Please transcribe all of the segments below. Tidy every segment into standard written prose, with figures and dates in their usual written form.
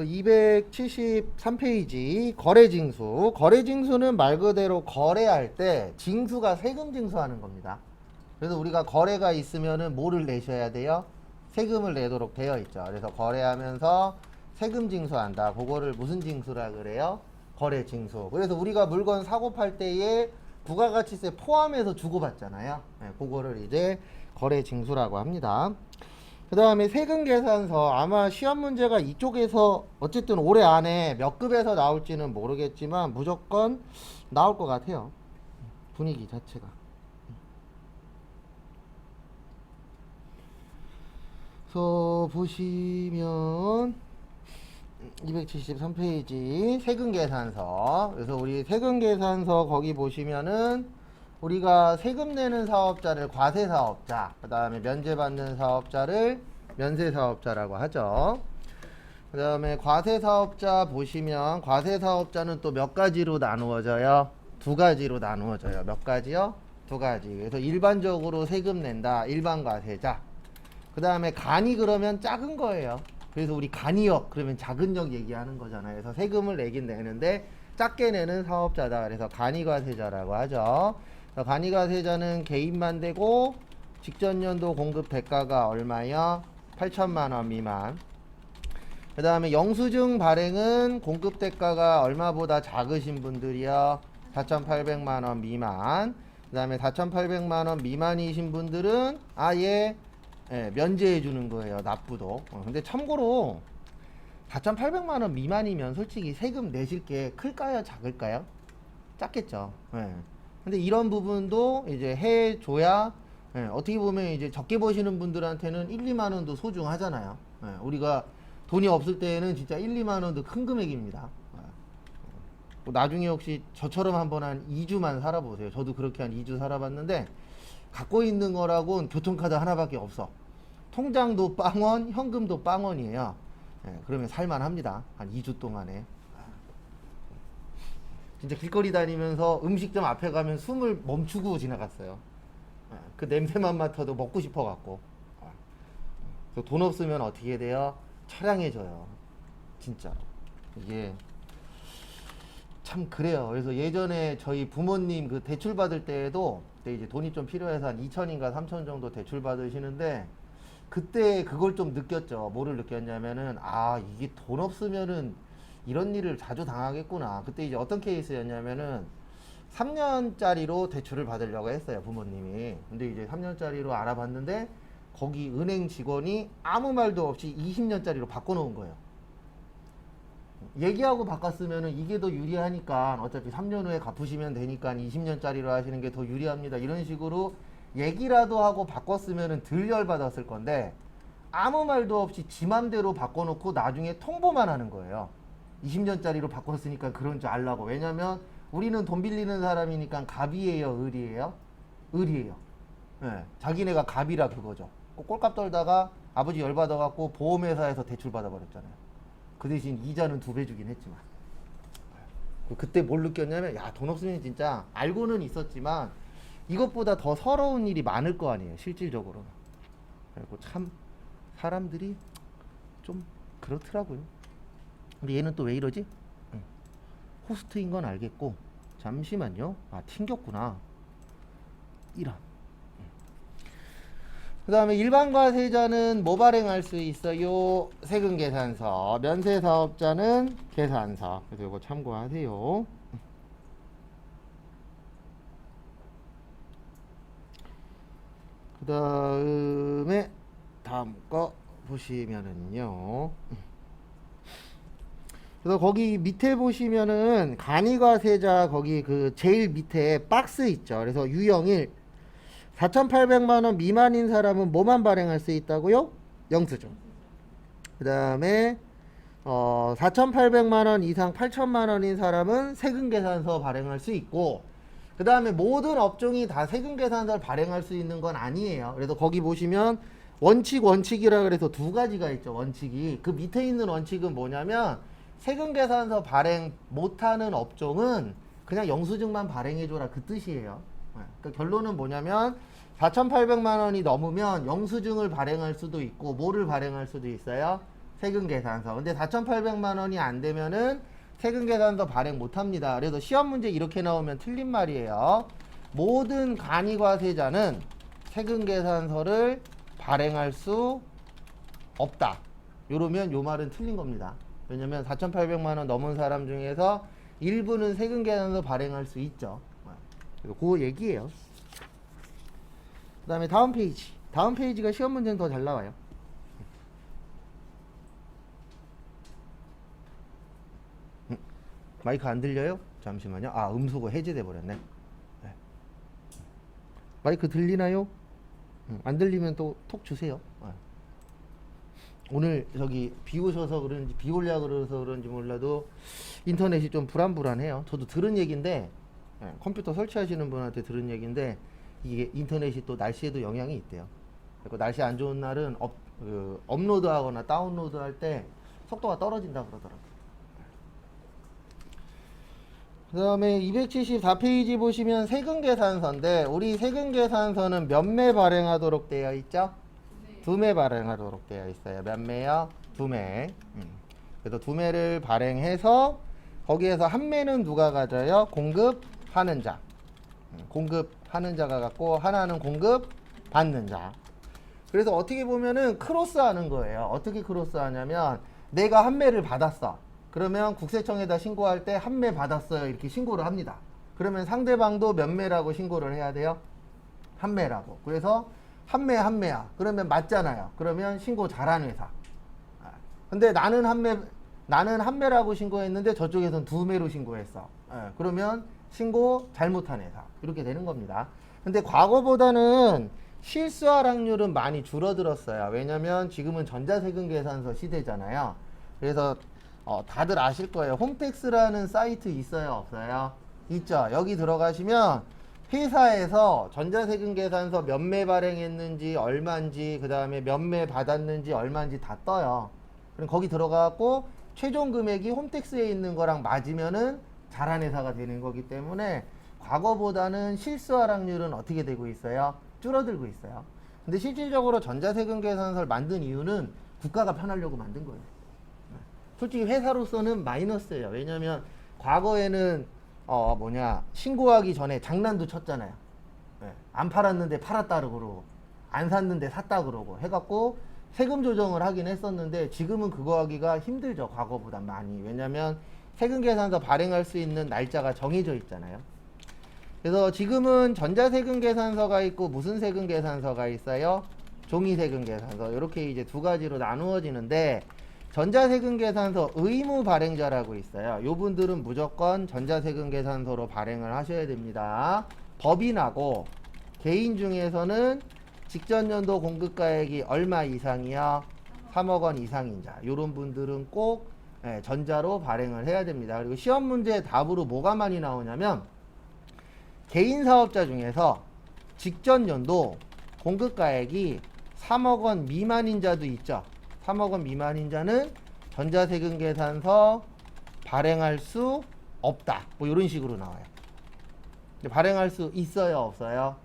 그래서 273페이지 거래징수. 거래징수는 말 그대로 거래할 때 징수가 세금 징수하는 겁니다. 그래서 우리가 거래가 있으면은 뭐를 내셔야 돼요? 세금을 내도록 되어 있죠. 그래서 거래하면서 세금 징수한다. 그거를 무슨 징수라 그래요? 거래 징수. 그래서 우리가 물건 사고 팔 때에 부가가치세 포함해서 주고받잖아요. 네, 그거를 이제 거래 징수라고 합니다. 그 다음에 세금 계산서. 아마 시험 문제가 이쪽에서 어쨌든 올해 안에 몇 급에서 나올지는 모르겠지만 무조건 나올 것 같아요. 분위기 자체가. 그래서 보시면 273페이지 세금 계산서. 그래서 우리 세금 계산서 거기 보시면은 우리가 세금 내는 사업자를 과세 사업자, 그 다음에 면제 받는 사업자를 면세 사업자라고 하죠. 그 다음에 과세 사업자 보시면 과세 사업자는 또 몇 가지로 나누어져요? 두 가지로 나누어져요. 몇 가지요? 두 가지. 그래서 일반적으로 세금 낸다. 일반 과세자. 그 다음에 간이 그러면 작은 거예요. 그래서 우리 간이역 그러면 작은 역 얘기하는 거잖아요. 그래서 세금을 내긴 내는데 작게 내는 사업자다. 그래서 간이과세자라고 하죠. 간이과세자는 개인만 되고 직전 연도 공급 대가가 얼마요? 8천만 원 미만. 그 다음에 영수증 발행은 공급 대가가 얼마보다 작으신 분들이요? 4,800만 원 미만. 그 다음에 4,800만 원 미만이신 분들은 아예 면제해 주는 거예요. 납부도. 근데 참고로 4,800만 원 미만이면 솔직히 세금 내실 게 클까요? 작을까요? 작겠죠. 근데 이런 부분도 이제 해 줘야 어떻게 보면 이제 적게 버시는 분들한테는 1, 2만 원도 소중하잖아요. 우리가 돈이 없을 때에는 진짜 1, 2만 원도 큰 금액입니다. 나중에 혹시 저처럼 한번 한 2주만 살아보세요. 저도 그렇게 한 2주 살아봤는데 갖고 있는 거라고는 교통카드 하나밖에 없어. 통장도 빵원, 현금도 빵원이에요. 그러면 살만합니다. 한 2주 동안에. 진짜 길거리 다니면서 음식점 앞에 가면 숨을 멈추고 지나갔어요. 그 냄새만 맡아도 먹고 싶어 갖고. 그래서 돈 없으면 어떻게 돼요? 처량해져요. 진짜로. 이게 참 그래요. 그래서 예전에 저희 부모님 그 대출 받을 때에도 그때 이제 돈이 좀 필요해서 한 2천인가 3천 정도 대출 받으시는데 그때 그걸 좀 느꼈죠. 뭐를 느꼈냐면은 아 이게 돈 없으면은 이런 일을 자주 당하겠구나. 그때 이제 어떤 케이스였냐면은 3년짜리로 대출을 받으려고 했어요. 부모님이. 근데 이제 3년짜리로 알아봤는데 거기 은행 직원이 아무 말도 없이 20년짜리로 바꿔놓은 거예요. 얘기하고 바꿨으면은 이게 더 유리하니까 어차피 3년 후에 갚으시면 되니까 20년짜리로 하시는 게 더 유리합니다. 이런 식으로 얘기라도 하고 바꿨으면은 덜 열받았을 건데 아무 말도 없이 지 맘대로 바꿔놓고 나중에 통보만 하는 거예요. 20년짜리로 바꿨으니까 그런 줄 알라고. 왜냐면 우리는 돈 빌리는 사람이니까 갑이에요, 을이에요? 을이에요. 자기네가 갑이라 그거죠. 꼴값 떨다가 아버지 열받아갖고 보험회사에서 대출 받아버렸잖아요. 그 대신 이자는 2배 주긴 했지만 그때 뭘 느꼈냐면 야 돈 없으면 진짜 알고는 있었지만 이것보다 더 서러운 일이 많을 거 아니에요. 실질적으로. 그리고 참 사람들이 좀 그렇더라고요. 근데 얘는 또 왜 이러지? 호스트인 건 알겠고 잠시만요. 아 튕겼구나. 이런. 그 다음에 일반과세자는 뭐 발행할 수 있어요? 세금계산서. 면세사업자는 계산서. 그래서 이거 참고하세요. 그 다음에 다음 거 보시면은요. 그래서 거기 밑에 보시면은 간이과세자 거기 그 제일 밑에 박스 있죠. 그래서 유형일 4,800만 원 미만인 사람은 뭐만 발행할 수 있다고요? 영수증. 그 다음에 4,800만 원 이상 8천만 원인 사람은 세금계산서 발행할 수 있고 그 다음에 모든 업종이 다 세금계산서를 발행할 수 있는 건 아니에요. 그래서 거기 보시면 원칙이라 그래서 두 가지가 있죠. 원칙이. 그 밑에 있는 원칙은 뭐냐면 세금계산서 발행 못하는 업종은 그냥 영수증만 발행해줘라 그 뜻이에요. 그러니까 결론은 뭐냐면 4,800만 원이 넘으면 영수증을 발행할 수도 있고 뭐를 발행할 수도 있어요? 세금계산서. 근데 4,800만 원이 안 되면은 세금계산서 발행 못 합니다. 그래서 시험 문제 이렇게 나오면 틀린 말이에요. 모든 간이과세자는 세금계산서를 발행할 수 없다. 요러면 요 말은 틀린 겁니다. 왜냐면 4,800만 원 넘은 사람 중에서 일부는 세금계산서 발행할 수 있죠. 그래서 그 얘기예요. 그 다음에 다음 페이지. 다음 페이지가 시험 문제는 더 잘 나와요. 마이크 안 들려요? 잠시만요. 아, 음소거 해제돼 버렸네. 네. 마이크 들리나요? 안 들리면 또 톡 주세요. 오늘 저기 비 오셔서 그런지 비 올려 그래서 그런지 몰라도 인터넷이 좀 불안불안해요. 저도 들은 얘기인데 컴퓨터 설치하시는 분한테 들은 얘기인데 이게 인터넷이 또 날씨에도 영향이 있대요. 그리고 날씨 안 좋은 날은 업로드하거나 다운로드 할 때 속도가 떨어진다 그러더라고요. 그 다음에 274페이지 보시면 세금계산서인데 우리 세금계산서는 몇 매 발행하도록 되어 있죠? 네. 2매 발행하도록 되어 있어요. 몇 매요? 2매. 그래서 2매를 발행해서 거기에서 한 매는 누가 가져요? 공급하는 자. 공급하는 자가 갖고 하나는 공급받는 자. 그래서 어떻게 보면은 크로스하는 거예요. 어떻게 크로스하냐면 내가 한 매를 받았어. 그러면 국세청에다 신고할 때 한 매 받았어요. 이렇게 신고를 합니다. 그러면 상대방도 몇 매라고 신고를 해야 돼요? 한 매라고. 그래서 한 매야. 그러면 맞잖아요. 그러면 신고 잘한 회사. 근데 나는 한 매라고 신고했는데 저쪽에서는 2매로 신고했어. 그러면 신고 잘못한 회사. 이렇게 되는 겁니다. 근데 과거보다는 실수할 확률은 많이 줄어들었어요. 왜냐면 지금은 전자세금계산서 시대잖아요. 그래서 다들 아실 거예요. 홈택스라는 사이트 있어요? 없어요? 있죠. 여기 들어가시면 회사에서 전자세금계산서 몇 매 발행했는지 얼마인지 그 다음에 몇 매 받았는지 얼마인지 다 떠요. 그럼 거기 들어가고 최종 금액이 홈택스에 있는 거랑 맞으면은 잘한 회사가 되는 거기 때문에 과거보다는 실수할 확률은 어떻게 되고 있어요? 줄어들고 있어요. 근데 실질적으로 전자세금계산서를 만든 이유는 국가가 편하려고 만든 거예요. 솔직히 회사로서는 마이너스예요. 왜냐면 과거에는 신고하기 전에 장난도 쳤잖아요. 안 팔았는데 팔았다 그러고 안 샀는데 샀다 그러고 해갖고 세금 조정을 하긴 했었는데 지금은 그거 하기가 힘들죠. 과거보다 많이. 왜냐면 세금계산서 발행할 수 있는 날짜가 정해져 있잖아요. 그래서 지금은 전자세금계산서가 있고 무슨 세금계산서가 있어요? 종이세금계산서. 이렇게 이제 두 가지로 나누어지는데 전자세금계산서 의무 발행자라고 있어요. 요 분들은 무조건 전자세금계산서로 발행을 하셔야 됩니다. 법인하고 개인 중에서는 직전연도 공급가액이 얼마 이상이요? 3억 원 이상인 자. 요런 분들은 꼭 전자로 발행을 해야 됩니다. 그리고 시험 문제 답으로 뭐가 많이 나오냐면 개인 사업자 중에서 직전연도 공급가액이 3억 원 미만인 자도 있죠. 3억 원 미만인 자는 전자세금계산서 발행할 수 없다. 뭐 이런 식으로 나와요. 근데 발행할 수 있어요? 없어요?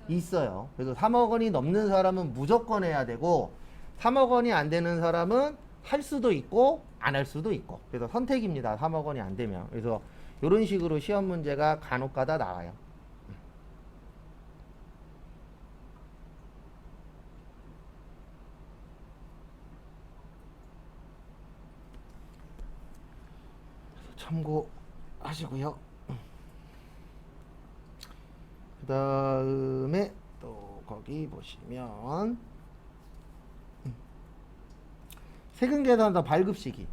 있어요. 그래서 3억 원이 넘는 사람은 무조건 해야 되고 3억 원이 안 되는 사람은 할 수도 있고 안 할 수도 있고. 그래서 선택입니다. 3억 원이 안 되면. 그래서 이런 식으로 시험 문제가 간혹가다 나와요. 참고하시고요. 그 다음에 또 거기 보시면 세금계산서 발급 시기.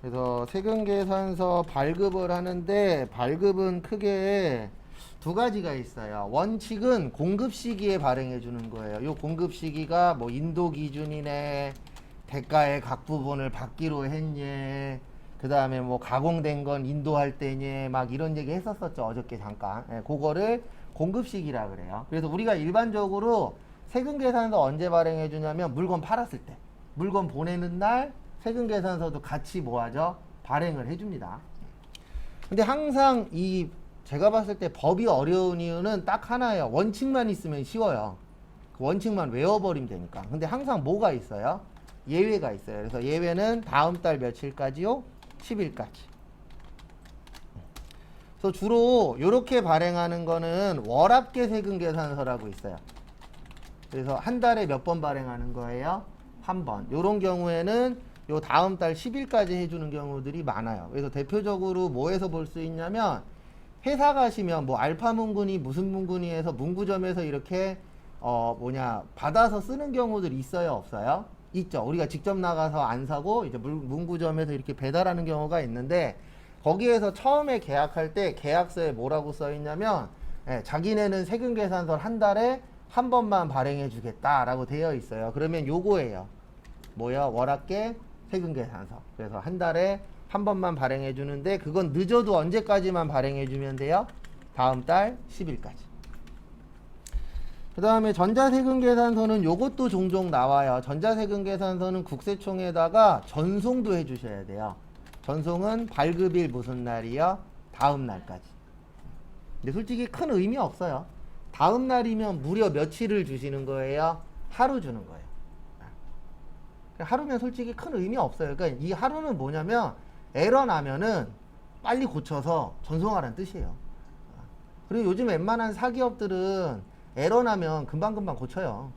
그래서 세금계산서 발급을 하는데 발급은 크게 두 가지가 있어요. 원칙은 공급 시기에 발행해 주는 거예요. 요 공급 시기가 뭐 인도 기준이네, 대가의 각 부분을 받기로 했니, 그 다음에 뭐 가공된 건 인도할 때니, 막 이런 얘기 했었었죠. 어저께 잠깐. 그거를 공급 시기라 그래요. 그래서 우리가 일반적으로 세금계산서 언제 발행해 주냐면 물건 팔았을 때. 물건 보내는 날 세금계산서도 같이 뭐하죠? 발행을 해줍니다. 근데 항상 제가 봤을 때 법이 어려운 이유는 딱 하나예요. 원칙만 있으면 쉬워요. 그 원칙만 외워버리면 되니까. 근데 항상 뭐가 있어요? 예외가 있어요. 그래서 예외는 다음 달 며칠까지요? 10일까지. 그래서 주로 이렇게 발행하는 거는 월합계 세금 계산서라고 있어요. 그래서 한 달에 몇 번 발행하는 거예요? 한 번. 이런 경우에는 요 다음 달 10일까지 해주는 경우들이 많아요. 그래서 대표적으로 뭐에서 볼 수 있냐면 회사 가시면 뭐 알파 문구니 무슨 문구니에서 문구점에서 이렇게 받아서 쓰는 경우들이 있어요, 없어요? 있죠. 우리가 직접 나가서 안 사고 이제 문구점에서 이렇게 배달하는 경우가 있는데 거기에서 처음에 계약할 때 계약서에 뭐라고 써 있냐면 자기네는 세금 계산서 한 달에 한 번만 발행해 주겠다라고 되어 있어요. 그러면 요거예요. 뭐야? 월합계 세금 계산서. 그래서 한 달에 한 번만 발행해 주는데 그건 늦어도 언제까지만 발행해 주면 돼요? 다음 달 10일까지. 그 다음에 전자세금 계산서는 요것도 종종 나와요. 전자세금 계산서는 국세청에다가 전송도 해 주셔야 돼요. 전송은 발급일 무슨 날이요? 다음 날까지. 근데 솔직히 큰 의미 없어요. 다음 날이면 무려 며칠을 주시는 거예요? 하루 주는 거예요. 하루면 솔직히 큰 의미 없어요. 그러니까 이 하루는 뭐냐면 에러 나면은 빨리 고쳐서 전송하라는 뜻이에요. 그리고 요즘 웬만한 사기업들은 에러 나면 금방금방 고쳐요.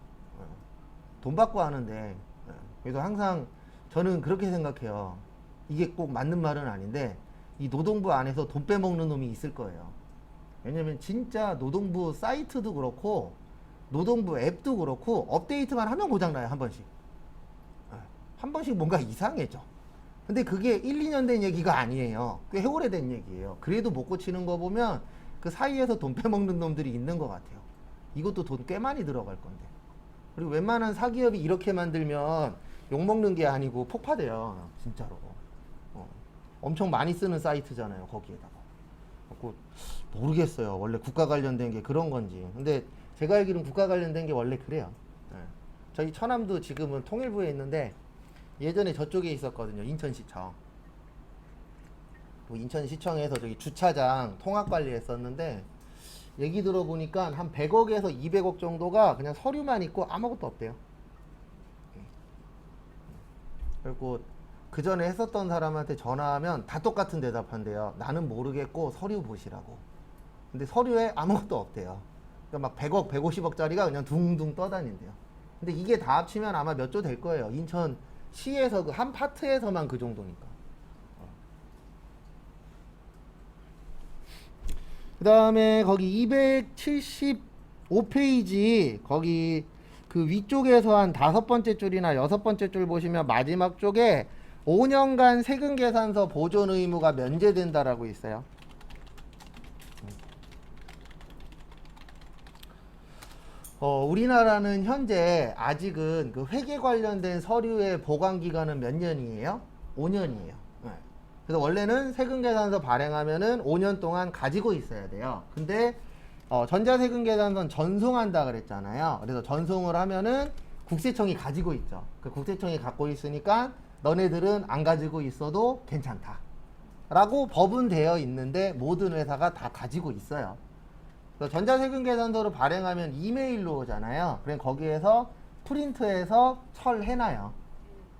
돈 받고 하는데. 그래서 항상 저는 그렇게 생각해요. 이게 꼭 맞는 말은 아닌데 이 노동부 안에서 돈 빼먹는 놈이 있을 거예요. 왜냐면 진짜 노동부 사이트도 그렇고 노동부 앱도 그렇고 업데이트만 하면 고장나요. 한 번씩. 한 번씩 뭔가 이상해져. 근데 그게 1, 2년 된 얘기가 아니에요. 꽤 오래된 얘기예요. 그래도 못 고치는 거 보면 그 사이에서 돈 빼먹는 놈들이 있는 것 같아요. 이것도 돈 꽤 많이 들어갈 건데. 그리고 웬만한 사기업이 이렇게 만들면 욕먹는 게 아니고 폭파돼요. 진짜로. 엄청 많이 쓰는 사이트잖아요. 거기에다가. 모르겠어요. 원래 국가 관련된 게 그런 건지. 근데 제가 알기로는 국가 관련된 게 원래 그래요. 저희 처남도 지금은 통일부에 있는데 예전에 저쪽에 있었거든요. 인천시청. 인천시청에서 저기 주차장 통합 관리했었는데 얘기 들어보니까 한 100억에서 200억 정도가 그냥 서류만 있고 아무것도 없대요. 그리고 그 전에 했었던 사람한테 전화하면 다 똑같은 대답한대요. 나는 모르겠고 서류 보시라고. 근데 서류에 아무것도 없대요. 그러니까 막 100억, 150억짜리가 그냥 둥둥 떠다닌대요. 근데 이게 다 합치면 아마 몇 조 될 거예요. 인천시에서 그 한 파트에서만 그 정도니까. 그 다음에 거기 275페이지 거기 그 위쪽에서 한 5번째 줄이나 6번째 줄 보시면 마지막 쪽에 5년간 세금 계산서 보존 의무가 면제된다라고 있어요. 우리나라는 현재 아직은 그 회계 관련된 서류의 보관 기간은 몇 년이에요? 5년이에요. 그래서 원래는 세금 계산서 발행하면은 5년 동안 가지고 있어야 돼요. 근데 전자세금 계산서는 전송한다 그랬잖아요. 그래서 전송을 하면은 국세청이 가지고 있죠. 그 국세청이 갖고 있으니까 너네들은 안 가지고 있어도 괜찮다 라고 법은 되어 있는데 모든 회사가 다 가지고 있어요. 그래서 전자세금 계산서를 발행하면 이메일로 오잖아요. 그럼 거기에서 프린트해서 철해놔요.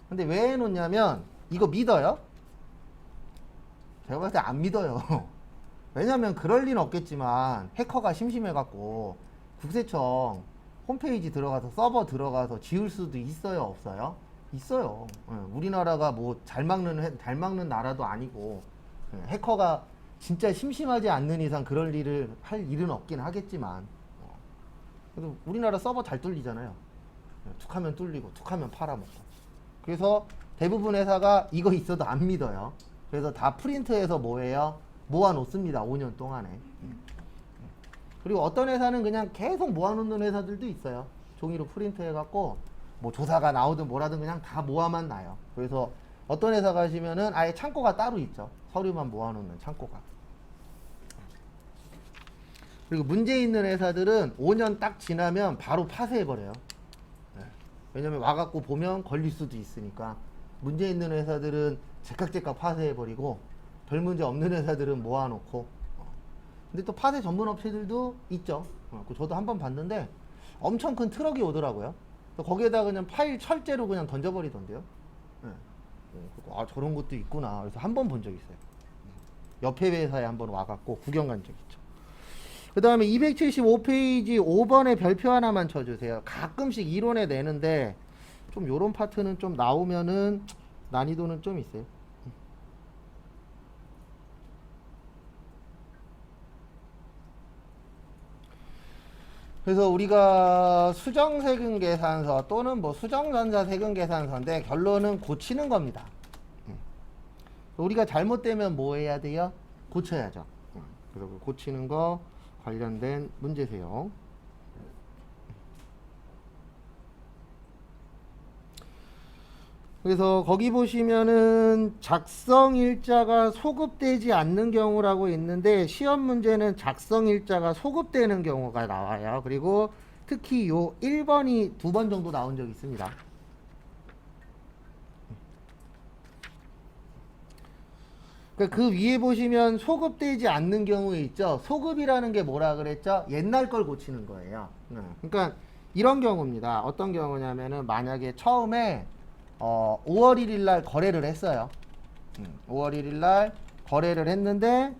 근데 왜 해놓냐면 이거 믿어요? 제가 봤을 때 안 믿어요. 왜냐면 그럴 리는 없겠지만 해커가 심심해갖고 국세청 홈페이지 들어가서 서버 들어가서 지울 수도 있어요, 없어요? 있어요. 우리나라가 뭐 잘 막는 나라도 아니고 해커가 진짜 심심하지 않는 이상 그럴 일을 할 일은 없긴 하겠지만 그래도 우리나라 서버 잘 뚫리잖아요. 툭하면 뚫리고 툭하면 팔아먹고. 그래서 대부분 회사가 이거 있어도 안 믿어요. 그래서 다 프린트해서 뭐예요? 모아놓습니다. 5년 동안에. 그리고 어떤 회사는 그냥 계속 모아놓는 회사들도 있어요. 종이로 프린트해갖고 뭐 조사가 나오든 뭐라든 그냥 다 모아만 놔요. 그래서 어떤 회사 가시면은 아예 창고가 따로 있죠. 서류만 모아놓는 창고가. 그리고 문제 있는 회사들은 5년 딱 지나면 바로 파쇄해버려요. 왜냐면 와갖고 보면 걸릴 수도 있으니까. 문제 있는 회사들은 제깍제깍 파쇄해버리고 별 문제 없는 회사들은 모아놓고. 근데 또 파쇄 전문 업체들도 있죠. 저도 한번 봤는데 엄청 큰 트럭이 오더라고요. 거기에다 그냥 파일 철제로 그냥 던져버리던데요. 네. 아, 저런 것도 있구나. 그래서 한 번 본 적 있어요. 옆에 회사에 한번 와갖고 구경 간 적 있죠. 그 다음에 275페이지 5번에 별표 하나만 쳐주세요. 가끔씩 이론에 내는데 좀 요런 파트는 좀 나오면은 난이도는 좀 있어요. 그래서 우리가 수정세금계산서 또는 뭐 수정전자세금계산서인데 결론은 고치는 겁니다. 우리가 잘못되면 뭐 해야 돼요? 고쳐야죠. 그래서 그 고치는 거 관련된 문제세요. 그래서 거기 보시면은 작성일자가 소급되지 않는 경우라고 있는데 시험 문제는 작성일자가 소급되는 경우가 나와요. 그리고 특히 요 1번이 2번 정도 나온 적이 있습니다. 그러니까 그 위에 보시면 소급되지 않는 경우 있죠. 소급이라는 게 뭐라 그랬죠? 옛날 걸 고치는 거예요. 그러니까 이런 경우입니다. 어떤 경우냐면은 만약에 처음에 5월 1일 날 거래를 했어요. 5월 1일 날 거래를 했는데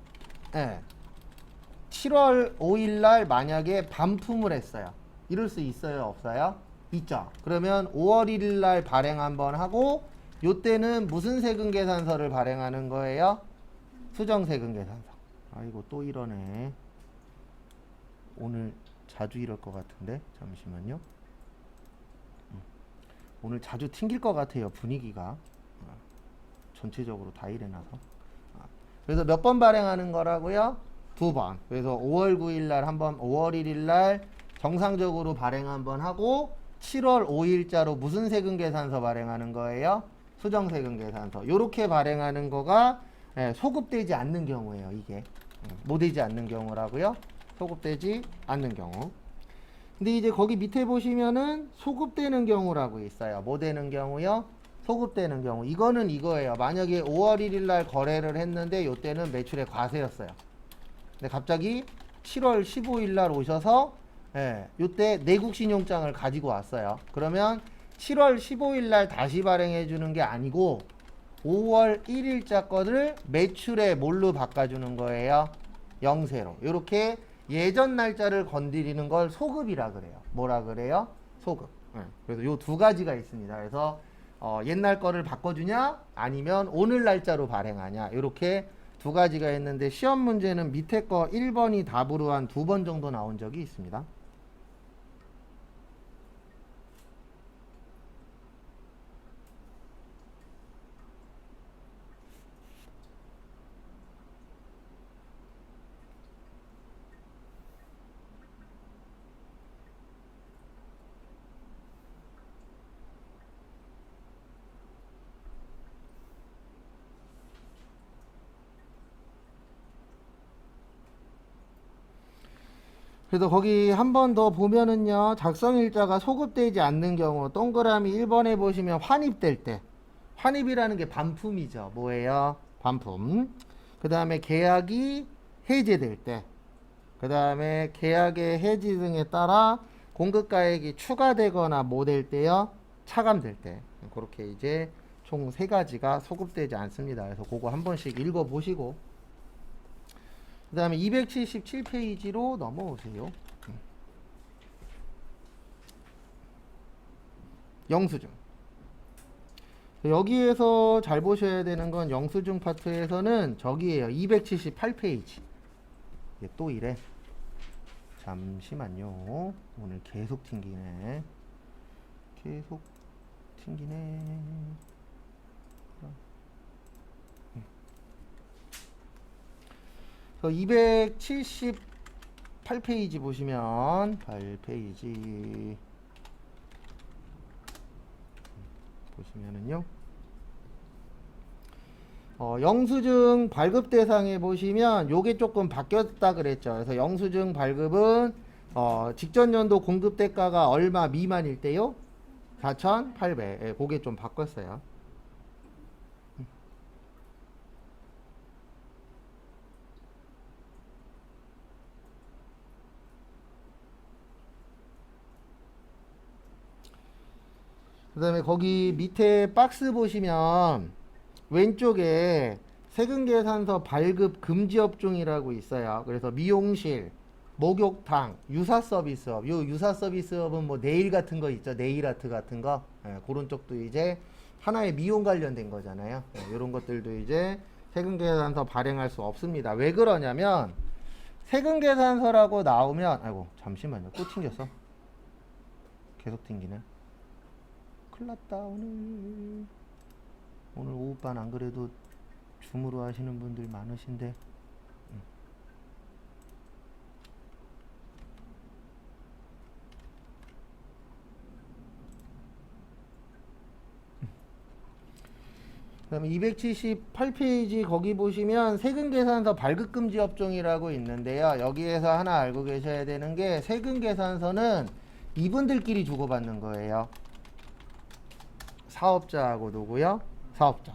7월 5일 날 만약에 반품을 했어요. 이럴 수 있어요? 없어요? 있죠. 그러면 5월 1일 날 발행 한번 하고 요때는 무슨 세금 계산서를 발행하는 거예요? 수정 세금 계산서. 아이고 또 이러네. 오늘 자주 이럴 것 같은데 잠시만요. 오늘 자주 튕길 것 같아요. 분위기가 전체적으로 다 이래놔서. 그래서 몇 번 발행하는 거라고요? 2번. 그래서 5월 9일 날 한번, 5월 1일 날 정상적으로 발행 한번 하고 7월 5일자로 무슨 세금 계산서 발행하는 거예요? 수정 세금 계산서. 요렇게 발행하는 거가 소급되지 않는 경우예요. 이게 못 되지 않는 경우라고요? 소급되지 않는 경우. 근데 이제 거기 밑에 보시면은 소급되는 경우라고 있어요. 뭐 되는 경우요? 소급되는 경우. 이거는 이거예요. 만약에 5월 1일 날 거래를 했는데 요때는 매출의 과세였어요. 근데 갑자기 7월 15일 날 오셔서 요때 내국 신용장을 가지고 왔어요. 그러면 7월 15일 날 다시 발행해 주는 게 아니고 5월 1일자 거를 매출에 뭘로 바꿔주는 거예요? 영세로. 요렇게 예전 날짜를 건드리는 걸 소급이라 그래요. 뭐라 그래요? 소급. 그래서 요 두 가지가 있습니다. 그래서 옛날 거를 바꿔주냐 아니면 오늘 날짜로 발행하냐 이렇게 두 가지가 있는데 시험 문제는 밑에 거 1번이 답으로 한 2번 정도 나온 적이 있습니다. 그래서 거기 한 번 더 보면은요 작성일자가 소급되지 않는 경우 동그라미 1번에 보시면 환입될 때 환입이라는 게 반품이죠. 뭐예요? 반품. 그 다음에 계약이 해제될 때 그 다음에 계약의 해지 등에 따라 공급가액이 추가되거나 뭐 될 때요? 차감될 때. 그렇게 이제 총 3가지가 소급되지 않습니다. 그래서 그거 한 번씩 읽어보시고 그 다음에 277페이지로 넘어오세요. 영수증. 여기에서 잘 보셔야 되는 건 영수증 파트에서는 저기에요. 278페이지. 이게 또 이래. 잠시만요. 오늘 계속 튕기네. 계속 튕기네. 278페이지 보시면 8페이지 보시면은요. 영수증 발급 대상에 보시면 요게 조금 바뀌었다 그랬죠. 그래서 영수증 발급은 직전 연도 공급 대가가 얼마 미만일 때요? 4,800. 예, 그게 좀 바꿨어요. 그 다음에 거기 밑에 박스 보시면 왼쪽에 세금계산서 발급 금지 업종이라고 있어요. 그래서 미용실, 목욕탕, 유사 서비스업. 요 유사 서비스업은 뭐 네일 같은 거 있죠. 네일 아트 같은 거. 예, 그런 쪽도 이제 하나의 미용 관련된 거잖아요. 예, 이런 것들도 이제 세금계산서 발행할 수 없습니다. 왜 그러냐면 세금계산서라고 나오면 아이고 잠시만요. 또 튕겼어. 계속 튕기네. 큰일 났다 오늘 오후반 안 그래도 줌으로 하시는 분들 많으신데 그다음에 278페이지 거기 보시면 세금계산서 발급금지 업종이라고 있는데요. 여기에서 하나 알고 계셔야 되는 게 세금계산서는 이분들끼리 주고받는 거예요. 사업자하고 누구요? 사업자.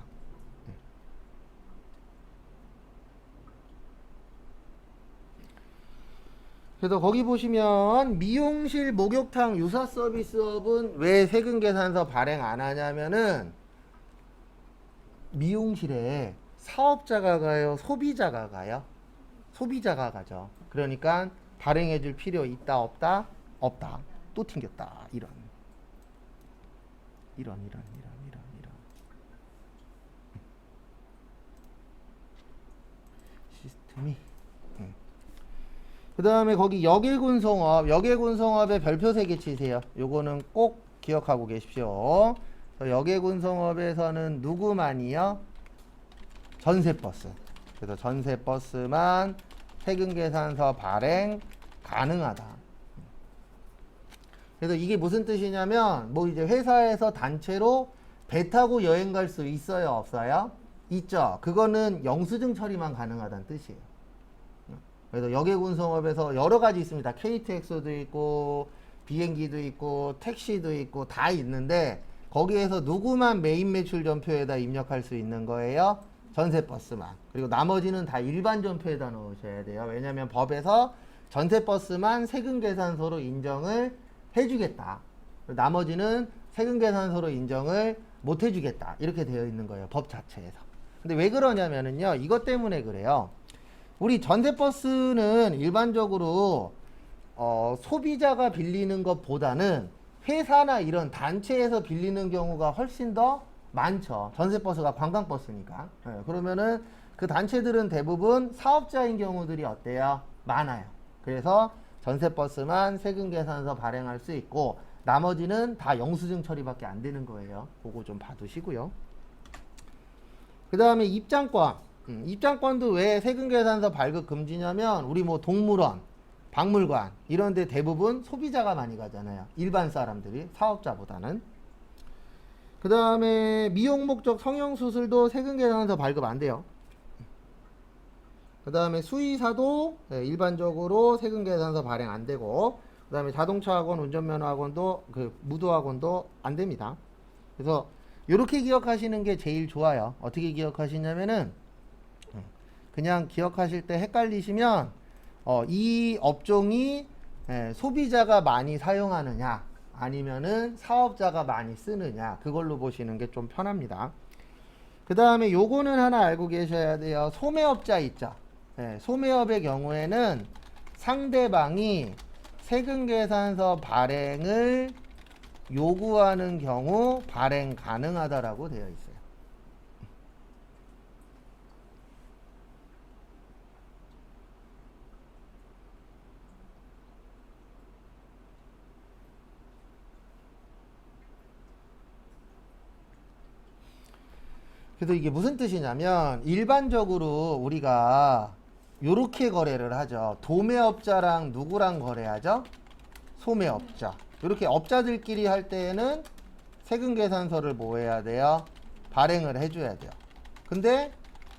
그래서 거기 보시면 미용실, 목욕탕, 유사 서비스업은 왜 세금계산서 발행 안 하냐면은 미용실에 사업자가 가요? 소비자가 가요? 소비자가 가죠. 그러니까 발행해 줄 필요 있다 없다? 없다. 또 튕겼다. 이런 시스템이 그 다음에 거기 역외군송업의 별표 3개 치세요. 요거는 꼭 기억하고 계십시오. 역외군송업에서는 누구만이요? 전세버스. 그래서 전세버스만 세금계산서 발행 가능하다. 그래서 이게 무슨 뜻이냐면 뭐 이제 회사에서 단체로 배 타고 여행 갈 수 있어요? 없어요? 있죠. 그거는 영수증 처리만 가능하다는 뜻이에요. 그래서 역외군송업에서 여러 가지 있습니다. KTX도 있고 비행기도 있고 택시도 있고 다 있는데 거기에서 누구만 메인 매출 전표에다 입력할 수 있는 거예요? 전세버스만. 그리고 나머지는 다 일반 전표에다 넣으셔야 돼요. 왜냐하면 법에서 전세버스만 세금계산서로 인정을 해주겠다. 나머지는 세금계산서로 인정을 못 해주겠다. 이렇게 되어 있는 거예요. 법 자체에서. 근데 왜 그러냐면은요. 이것 때문에 그래요. 우리 전세버스는 일반적으로 소비자가 빌리는 것보다는 회사나 이런 단체에서 빌리는 경우가 훨씬 더 많죠. 전세버스가 관광버스니까. 네, 그러면은 그 단체들은 대부분 사업자인 경우들이 어때요? 많아요. 그래서 전세버스만 세금계산서 발행할 수 있고 나머지는 다 영수증 처리밖에 안 되는 거예요. 그거 좀 봐두시고요. 그 다음에 입장권. 입장권도 왜 세금계산서 발급 금지냐면 우리 뭐 동물원, 박물관 이런 데 대부분 소비자가 많이 가잖아요. 일반 사람들이 사업자보다는. 그 다음에 미용 목적 성형수술도 세금계산서 발급 안 돼요. 그 다음에 수의사도 일반적으로 세금계산서 발행 안 되고 그 다음에 자동차학원, 운전면허학원도 무도학원도 안 됩니다. 그래서 이렇게 기억하시는 게 제일 좋아요. 어떻게 기억하시냐면은 그냥 기억하실 때 헷갈리시면 이 업종이 소비자가 많이 사용하느냐 아니면은 사업자가 많이 쓰느냐 그걸로 보시는 게 좀 편합니다. 그 다음에 요거는 하나 알고 계셔야 돼요. 소매업자 있죠. 소매업의 경우에는 상대방이 세금계산서 발행을 요구하는 경우 발행 가능하다라고 되어 있어요. 그래서 이게 무슨 뜻이냐면 일반적으로 우리가 요렇게 거래를 하죠. 도매업자랑 누구랑 거래하죠? 소매업자. 이렇게 업자들끼리 할 때에는 세금계산서를 뭐 해야 돼요? 발행을 해줘야 돼요. 근데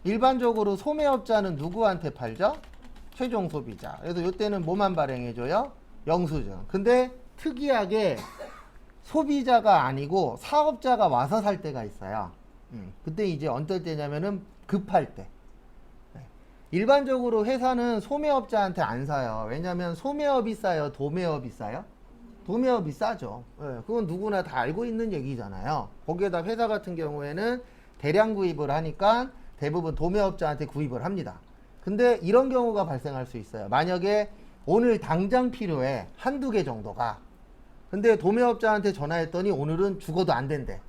일반적으로 소매업자는 누구한테 팔죠? 최종 소비자. 그래서 이때는 뭐만 발행해줘요? 영수증. 근데 특이하게 소비자가 아니고 사업자가 와서 살 때가 있어요. 그때 이제 어떨 때냐면은 급할 때. 일반적으로 회사는 소매업자한테 안 사요. 왜냐면 소매업이 싸요? 도매업이 싸요? 도매업이 싸죠. 예, 그건 누구나 다 알고 있는 얘기잖아요. 거기에다 회사 같은 경우에는 대량 구입을 하니까 대부분 도매업자한테 구입을 합니다. 근데 이런 경우가 발생할 수 있어요. 만약에 오늘 당장 필요해. 한두 개 정도가. 근데 도매업자한테 전화했더니 오늘은 죽어도 안 된대.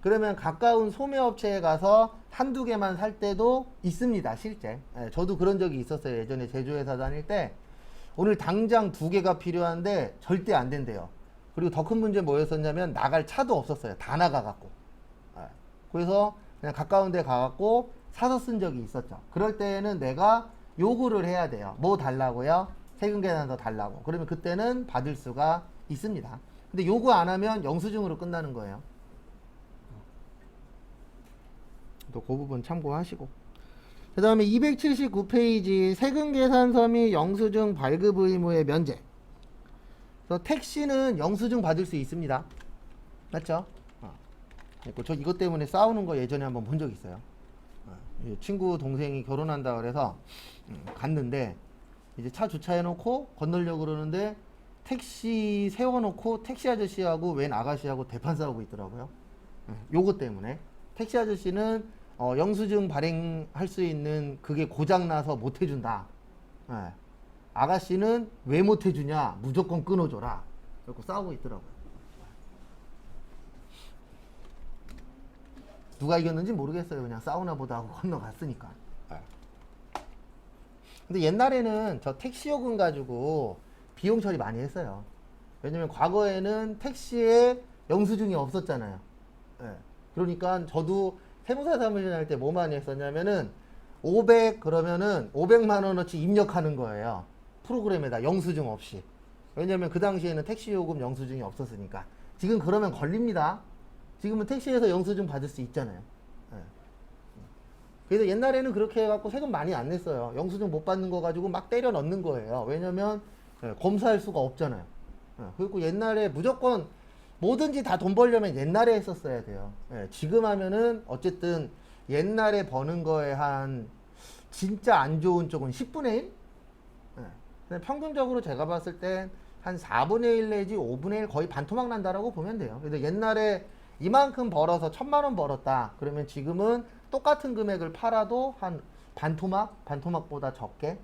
그러면 가까운 소매업체에 가서 한두 개만 살 때도 있습니다. 실제. 예, 저도 그런 적이 있었어요. 예전에 제조회사 다닐 때 오늘 당장 두 개가 필요한데 절대 안 된대요. 그리고 더 큰 문제 뭐였었냐면 나갈 차도 없었어요. 다 나가갖고. 예, 그래서 그냥 가까운 데 가갖고 사서 쓴 적이 있었죠. 그럴 때에는 내가 요구를 해야 돼요. 뭐 달라고요? 세금 계산서 달라고. 그러면 그때는 받을 수가 있습니다. 근데 요구 안 하면 영수증으로 끝나는 거예요. 또 그 부분 참고하시고. 그 다음에 279페이지 세금계산서 및 영수증 발급 의무의 면제. 그래서 택시는 영수증 받을 수 있습니다. 맞죠? 저 이것 때문에 싸우는 거 예전에 한번 본 적 있어요. 친구 동생이 결혼한다 그래서 갔는데 이제 차 주차해 놓고 건너려고 그러는데 택시 세워놓고 택시 아저씨하고 웬 아가씨하고 대판 싸우고 있더라고요. 요것 때문에 택시 아저씨는 영수증 발행할 수 있는 그게 고장나서 못 해준다. 아가씨는 왜 못 해주냐? 무조건 끊어줘라. 그렇고 싸우고 있더라고요. 누가 이겼는지 모르겠어요. 그냥 싸우나 보다 하고 건너갔으니까. 근데 옛날에는 저 택시 요금 가지고 비용 처리 많이 했어요. 왜냐면 과거에는 택시에 영수증이 없었잖아요. 그러니까 저도 세무사 사무실 할 때 뭐 많이 했었냐면은 500 그러면은 500만 원어치 입력하는 거예요. 프로그램에다 영수증 없이. 왜냐면 그 당시에는 택시 요금 영수증이 없었으니까. 지금 그러면 걸립니다. 지금은 택시에서 영수증 받을 수 있잖아요. 그래서 옛날에는 그렇게 해갖고 세금 많이 안 냈어요. 영수증 못 받는 거 가지고 막 때려 넣는 거예요. 왜냐면 검사할 수가 없잖아요. 그리고 옛날에 무조건 뭐든지 다 돈 벌려면 옛날에 했었어야 돼요. 지금 하면은 어쨌든 옛날에 버는 거에 한 진짜 안 좋은 쪽은 10분의 1? 근데 평균적으로 제가 봤을 때 한 4분의 1 내지 5분의 1 거의 반토막 난다라고 보면 돼요. 근데 옛날에 이만큼 벌어서 1000만 원 벌었다. 그러면 지금은 똑같은 금액을 팔아도 한 반토막보다 적게.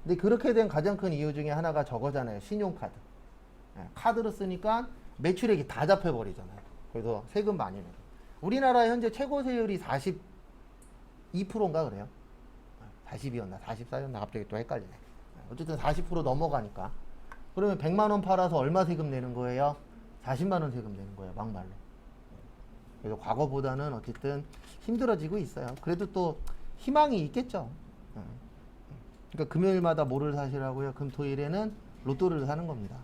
근데 그렇게 된 가장 큰 이유 중에 하나가 저거잖아요. 신용카드. 카드로 쓰니까 매출액이 다 잡혀버리잖아요. 그래서 세금 많이 내고. 우리나라 현재 최고 세율이 42%인가 그래요. 40이었나 44였나 갑자기 또 헷갈리네. 어쨌든 40% 넘어가니까. 그러면 100만 원 팔아서 얼마 세금 내는 거예요? 40만 원 세금 내는 거예요. 막말로. 그래서 과거보다는 어쨌든 힘들어지고 있어요. 그래도 또 희망이 있겠죠. 그러니까 금요일마다 뭐를 사시라고요? 금토일에는 로또를 사는 겁니다.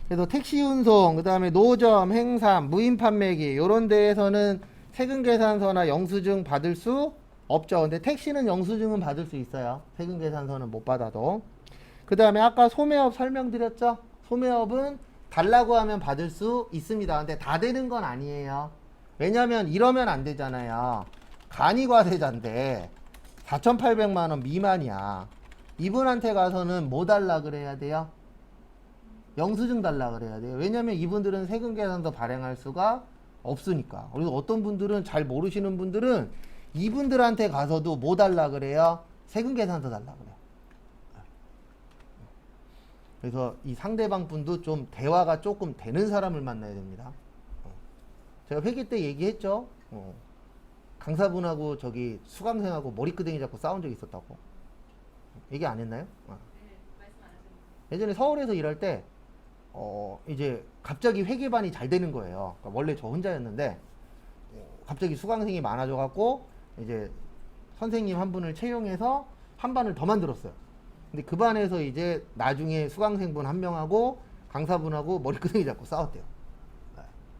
그래서 택시 운송, 그 다음에 노점, 행삼, 무인 판매기 이런 데에서는 세금 계산서나 영수증 받을 수 없죠. 근데 택시는 영수증은 받을 수 있어요. 세금 계산서는 못 받아도. 그 다음에 아까 소매업 설명드렸죠? 소매업은 달라고 하면 받을 수 있습니다. 근데 다 되는 건 아니에요. 왜냐면 이러면 안 되잖아요. 간이과세자인데 4,800만 원 미만이야. 이분한테 가서는 뭐 달라 그래야 돼요? 영수증 달라 그래야 돼요. 왜냐면 이분들은 세금 계산서 발행할 수가 없으니까. 그리고 어떤 분들은 잘 모르시는 분들은 이분들한테 가서도 뭐 달라 그래요? 세금 계산서 달라 그래요. 그래서 이 상대방 분도 좀 대화가 조금 되는 사람을 만나야 됩니다. 제가 회계 때 얘기했죠. 강사분하고 저기 수강생하고 머리끄댕이 잡고 싸운 적이 있었다고. 얘기 안 했나요? 네, 말씀 안 하셨는데. 예전에 서울에서 일할 때 이제 갑자기 회계반이 잘 되는 거예요. 그러니까 원래 저 혼자였는데 갑자기 수강생이 많아져 갖고 이제 선생님 한 분을 채용해서 한 반을 더 만들었어요. 근데 그 반에서 이제 나중에 수강생분 한 명하고 강사분하고 머리끄댕이 잡고 싸웠대요.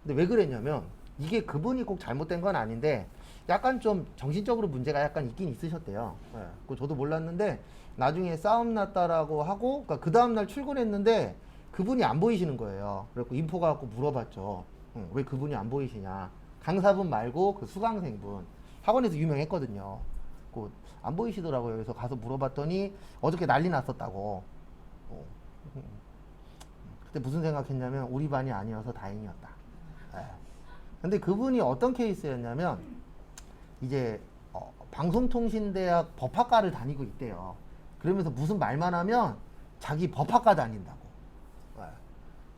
근데 왜 그랬냐면 이게 그분이 꼭 잘못된 건 아닌데 약간 좀 정신적으로 문제가 약간 있긴 있으셨대요. 그거 저도 몰랐는데 나중에 싸움 났다라고 하고 그러니까 그 다음날 출근했는데 그분이 안 보이시는 거예요. 그래서 인포 가갖고 물어봤죠. 왜 그분이 안 보이시냐. 강사분 말고 그 수강생분. 학원에서 유명했거든요. 안 보이시더라고요. 그래서 가서 물어봤더니 어저께 난리 났었다고. 그때 무슨 생각했냐면 우리 반이 아니어서 다행이었다. 예. 근데 그분이 어떤 케이스였냐면 이제 방송통신대학 법학과를 다니고 있대요. 그러면서 무슨 말만 하면 자기 법학과 다닌다고.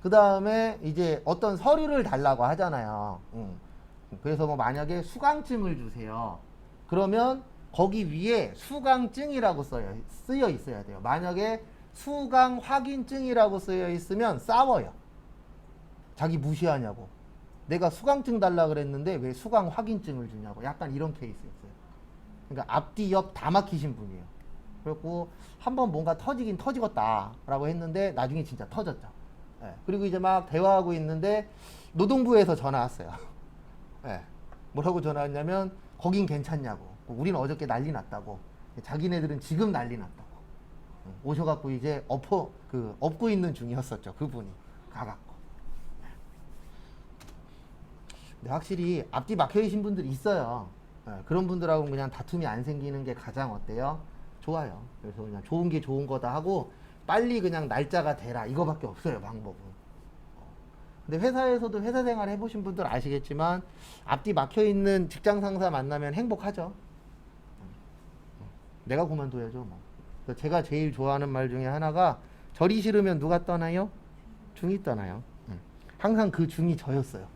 그 다음에 이제 어떤 서류를 달라고 하잖아요. 그래서 뭐 만약에 수강증을 주세요. 그러면 거기 위에 수강증이라고 쓰여 있어야 돼요. 만약에 수강 확인증이라고 쓰여 있으면 싸워요. 자기 무시하냐고. 내가 수강증 달라 그랬는데 왜 수강 확인증을 주냐고. 약간 이런 케이스였어요. 그러니까 앞뒤 옆 다 막히신 분이에요. 그래갖고 한번 뭔가 터지긴 터지겠다 라고 했는데 나중에 진짜 터졌죠. 예. 그리고 이제 막 대화하고 있는데 노동부에서 전화 왔어요. 예. 뭐라고 전화 왔냐면 거긴 괜찮냐고. 우린 어저께 난리 났다고. 자기네들은 지금 난리 났다고. 오셔갖고 이제 업고 있는 중이었었죠. 그분이 가갖고. 근데 확실히 앞뒤 막혀 계신 분들이 있어요. 예. 그런 분들하고는 그냥 다툼이 안 생기는 게 가장 어때요? 좋아요. 그래서 그냥 좋은 게 좋은 거다 하고 빨리 그냥 날짜가 되라 이거밖에 없어요. 방법은. 근데 회사에서도 회사 생활 해보신 분들 아시겠지만 앞뒤 막혀있는 직장 상사 만나면 행복하죠. 내가 그만둬야죠 뭐. 그래서 제가 제일 좋아하는 말 중에 하나가 절이 싫으면 누가 떠나요? 중이 떠나요. 항상 그 중이 저였어요.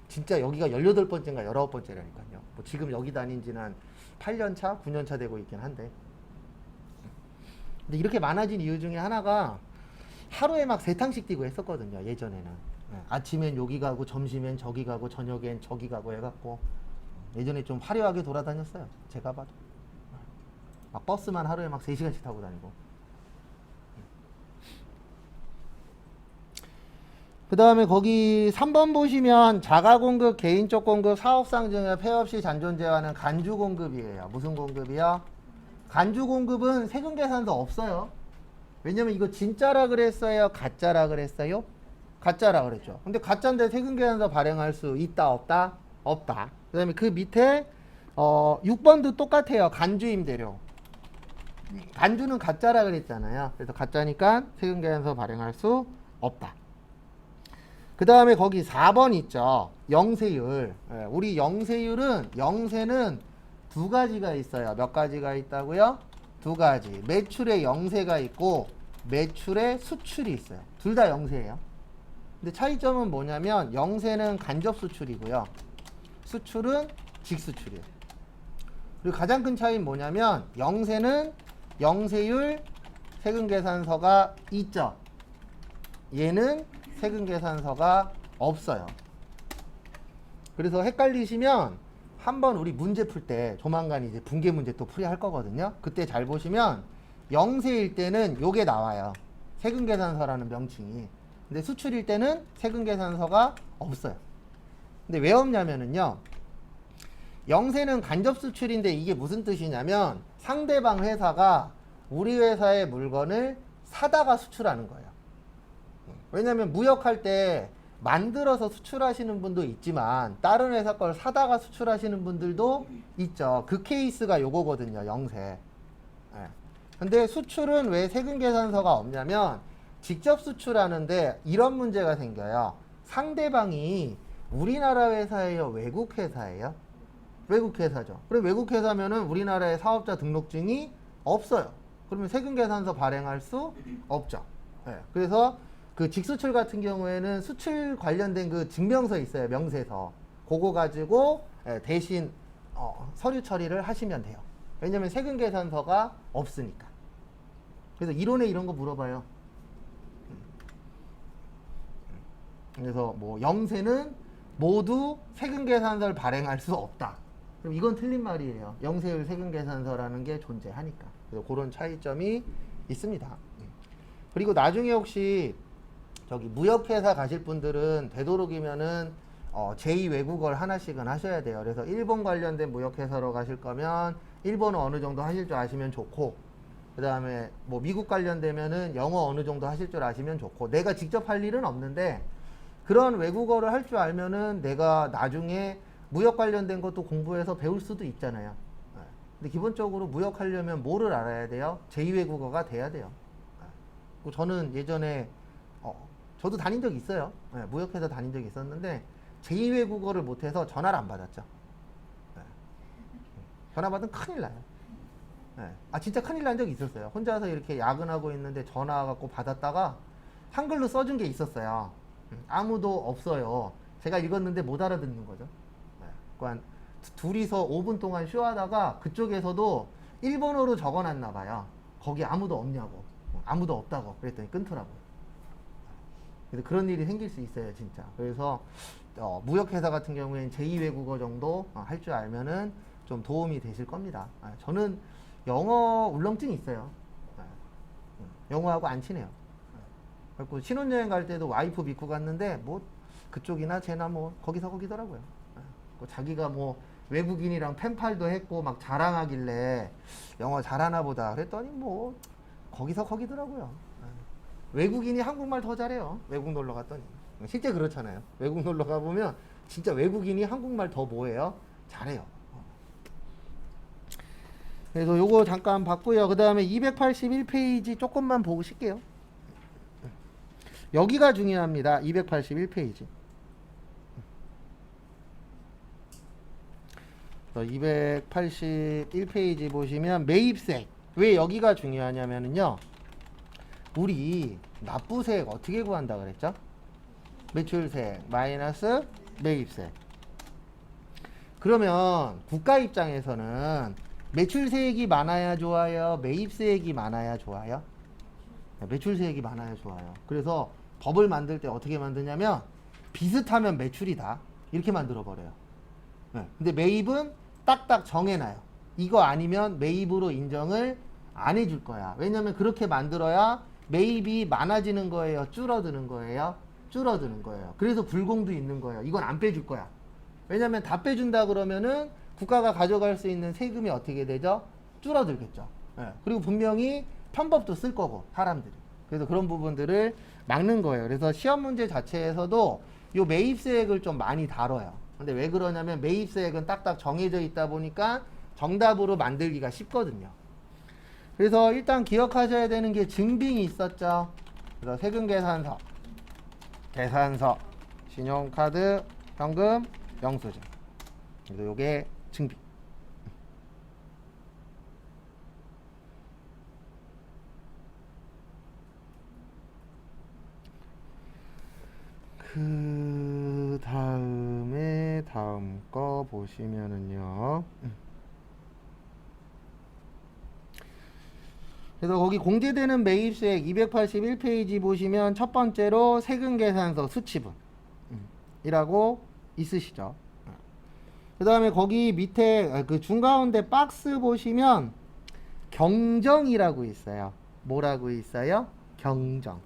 진짜 여기가 18번째인가 19번째라니까요. 뭐 지금 여기 다닌 지는 한 8년 차, 9년 차 되고 있긴 한데. 근데 이렇게 많아진 이유 중에 하나가 하루에 막 3탕씩 뛰고 했었거든요. 예전에는. 아침엔 여기 가고 점심엔 저기 가고 저녁엔 저기 가고 해갖고 예전에 좀 화려하게 돌아다녔어요. 제가 봐도. 막 버스만 하루에 막 3시간씩 타고 다니고. 그 다음에 거기 3번 보시면 자가공급, 개인적 공급, 사업상 증여, 폐업시 잔존재화는 간주공급이에요. 무슨 공급이요? 간주공급은 세금계산서 없어요. 왜냐면 이거 진짜라 그랬어요? 가짜라 그랬어요? 가짜라 그랬죠. 근데 가짜인데 세금계산서 발행할 수 있다 없다? 없다. 그 다음에 그 밑에 6번도 똑같아요. 간주임대료. 간주는 가짜라 그랬잖아요. 그래서 가짜니까 세금계산서 발행할 수 없다. 그 다음에 거기 4번 있죠. 영세율. 우리 영세는 두 가지가 있어요. 몇 가지가 있다고요? 두 가지. 매출의 영세가 있고 매출의 수출이 있어요. 둘 다 영세예요. 근데 차이점은 뭐냐면 영세는 간접 수출이고요. 수출은 직수출이에요. 그리고 가장 큰 차이는 뭐냐면 영세는 영세율 세금계산서가 있죠. 얘는 세금계산서가 없어요. 그래서 헷갈리시면 한번 우리 문제 풀 때 조만간 이제 분계 문제 또 풀이할 거거든요. 그때 잘 보시면 영세일 때는 요게 나와요. 세금계산서라는 명칭이. 근데 수출일 때는 세금계산서가 없어요. 근데 왜 없냐면은요. 영세는 간접 수출인데 이게 무슨 뜻이냐면 상대방 회사가 우리 회사의 물건을 사다가 수출하는 거예요. 왜냐면 무역할 때 만들어서 수출하시는 분도 있지만 다른 회사 걸 사다가 수출하시는 분들도 있죠. 그 케이스가 요거거든요. 영세. 근데 수출은 왜 세금계산서가 없냐면 직접 수출하는데 이런 문제가 생겨요. 상대방이 우리나라 회사예요? 외국 회사예요? 외국 회사죠. 그럼 외국 회사면은 우리나라의 사업자 등록증이 없어요. 그러면 세금계산서 발행할 수 없죠. 그래서 그 직수출 같은 경우에는 수출 관련된 그 증명서 있어요. 명세서. 그거 가지고 대신 서류 처리를 하시면 돼요. 왜냐면 세금계산서가 없으니까. 그래서 이론에 이런 거 물어봐요. 그래서 뭐 영세는 모두 세금계산서를 발행할 수 없다. 그럼 이건 틀린 말이에요. 영세율 세금계산서라는 게 존재하니까. 그래서 그런 차이점이 있습니다. 그리고 나중에 혹시 저기 무역회사 가실 분들은 되도록이면은 제2 외국어를 하나씩은 하셔야 돼요. 그래서 일본 관련된 무역회사로 가실 거면 일본어 어느 정도 하실 줄 아시면 좋고, 그 다음에 뭐 미국 관련되면은 영어 어느 정도 하실 줄 아시면 좋고, 내가 직접 할 일은 없는데 그런 외국어를 할 줄 알면은 내가 나중에 무역 관련된 것도 공부해서 배울 수도 있잖아요. 근데 기본적으로 무역하려면 뭐를 알아야 돼요? 제2 외국어가 돼야 돼요. 저는 예전에 저도 다닌 적이 있어요. 예, 무역회사 다닌 적이 있었는데 제2외국어를 못해서 전화를 안 받았죠. 예. 전화 받으면 큰일 나요. 예. 아 진짜 큰일 난 적이 있었어요. 혼자서 이렇게 야근하고 있는데 전화 갖고 받았다가 한글로 써준 게 있었어요. 아무도 없어요. 제가 읽었는데 못 알아듣는 거죠. 예. 그러니까 둘이서 5분 동안 쇼하다가 그쪽에서도 일본어로 적어놨나 봐요. 거기 아무도 없냐고. 아무도 없다고. 그랬더니 끊더라고요. 그래서 그런 일이 생길 수 있어요, 진짜. 그래서 무역회사 같은 경우에는 제2외국어 정도 할 줄 알면은 좀 도움이 되실 겁니다. 저는 영어 울렁증이 있어요. 영어하고 안 친해요. 그리고 신혼여행 갈 때도 와이프 믿고 갔는데 뭐 그쪽이나 쟤나 뭐 거기서 거기더라고요. 자기가 뭐 외국인이랑 펜팔도 했고 막 자랑하길래 영어 잘하나 보다 그랬더니 뭐 거기서 거기더라고요. 외국인이 한국말 더 잘해요. 외국 놀러 갔더니 실제 그렇잖아요. 외국 놀러 가보면 진짜 외국인이 한국말 더 뭐해요? 잘해요. 그래서 요거 잠깐 봤고요. 그 다음에 281페이지 조금만 보고 쉴게요. 여기가 중요합니다. 281페이지. 281페이지 보시면 매입색. 왜 여기가 중요하냐면요. 우리 납부색 어떻게 구한다 그랬죠? 매출색 마이너스 매입색. 그러면 국가 입장에서는 매출세액이 많아야 좋아요? 매입세액이 많아야 좋아요? 매출세액이 많아야 좋아요. 그래서 법을 만들 때 어떻게 만드냐면 비슷하면 매출이다. 이렇게 만들어 버려요. 근데 매입은 딱딱 정해놔요. 이거 아니면 매입으로 인정을 안 해줄 거야. 왜냐면 그렇게 만들어야 매입이 많아지는 거예요? 줄어드는 거예요? 줄어드는 거예요. 그래서 불공도 있는 거예요. 이건 안 빼줄 거야. 왜냐면 다 빼준다 그러면은 국가가 가져갈 수 있는 세금이 어떻게 되죠? 줄어들겠죠. 그리고 분명히 편법도 쓸 거고 사람들이. 그래서 그런 부분들을 막는 거예요. 그래서 시험 문제 자체에서도 요 매입세액을 좀 많이 다뤄요. 근데 왜 그러냐면 매입세액은 딱딱 정해져 있다 보니까 정답으로 만들기가 쉽거든요. 그래서 일단 기억하셔야 되는 게 증빙이 있었죠. 그래서 세금계산서, 계산서, 신용카드, 현금, 영수증. 그래서 요게 증빙. 그 다음에 다음 거 보시면은요. 그래서 거기 공제되는 매입세액 281페이지 보시면 첫 번째로 세금계산서 수치분 이라고 있으시죠. 그 다음에 거기 밑에 그 중가운데 박스 보시면 경정이라고 있어요. 뭐라고 있어요? 경정.